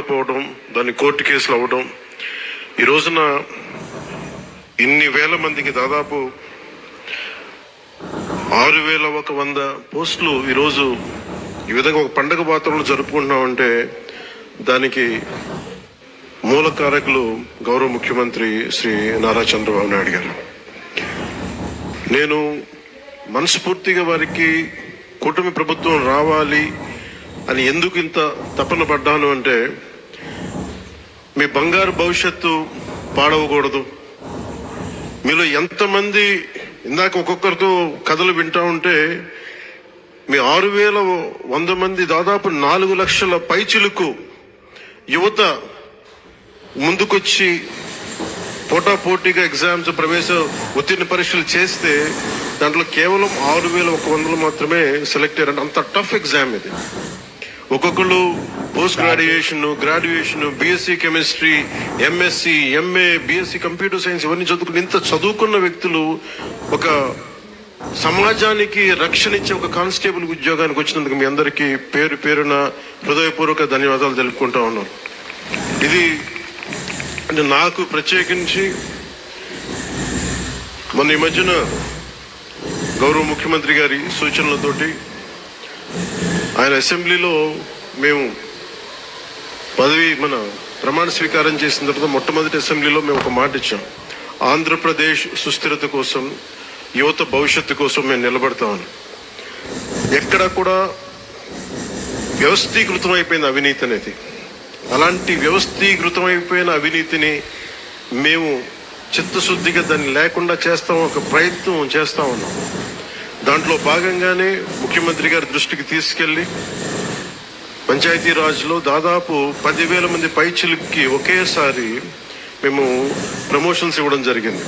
Develop అవ్వడం, దాన్ని court కేసులు అవ్వడం, ఈ రోజున ఇన్ని వేల మందికి దాదాపు 6,100 పోస్టులు ఈరోజు ఈ విధంగా ఒక పండగ వాతావరణంలో జరుపుకుంటున్నామంటే దానికి మూల కారకులు గౌరవ ముఖ్యమంత్రి శ్రీ నారా చంద్రబాబు నాయుడు గారు. నేను మనస్ఫూర్తిగా వారికి కూటమి ప్రభుత్వం రావాలి అని ఎందుకు ఇంత తపన పడ్డాను అంటే, మీ బంగారు భవిష్యత్తు పాడవకూడదు. మీలో ఎంతమంది ఇందాక ఒక్కొక్కరితో కథలు వింటా ఉంటే, మీ 6,100 మంది దాదాపు 4 లక్షల పైచిలుకు యువత ముందుకొచ్చి పోటాపోటీగా ఎగ్జామ్స్ ప్రవేశ ఉత్తీర్ణ పరీక్షలు చేస్తే దాంట్లో కేవలం 6,100 మాత్రమే సెలెక్ట్ అయ్యారంటే అంత టఫ్ ఎగ్జామ్ ఇది. ఒక్కొక్కళ్ళు post graduation, BSc chemistry, MSc, MA, BSc computer science ఇవన్నీ చదువుకుని ఇంత చదువుకున్న వ్యక్తులు ఒక సమాజానికి రక్షణ ఇచ్చే ఒక కానిస్టేబుల్ ఉద్యోగానికి వచ్చినందుకు మీ అందరికీ పేరు పేరున హృదయపూర్వక ధన్యవాదాలు తెలుపుకుంటా ఉన్నాను. ఇది అంటే నాకు ప్రత్యేకించి మొన్న ఈ మధ్యన గౌరవ ముఖ్యమంత్రి గారి సూచనలతోటి ఆయన అసెంబ్లీలో మేము మన ప్రమాణ స్వీకారం చేసిన తర్వాత మొట్టమొదటి అసెంబ్లీలో మేము ఒక మాట ఇచ్చాం. ఆంధ్రప్రదేశ్ సుస్థిరత కోసం, యువత భవిష్యత్తు కోసం మేము నిలబడతామని. ఎక్కడ కూడా వ్యవస్థీకృతం అయిపోయింది అవినీతి అనేది. అలాంటి వ్యవస్థీకృతమైపోయిన అవినీతిని మేము చిత్తశుద్ధిగా దాన్ని లేకుండా చేస్తాం, ఒక ప్రయత్నం చేస్తా ఉన్నాం. దాంట్లో భాగంగానే ముఖ్యమంత్రి గారి దృష్టికి తీసుకెళ్లి పంచాయతీరాజ్లో దాదాపు 10,000 మంది పైచిలుకి ఒకేసారి మేము ప్రమోషన్స్ ఇవ్వడం జరిగింది.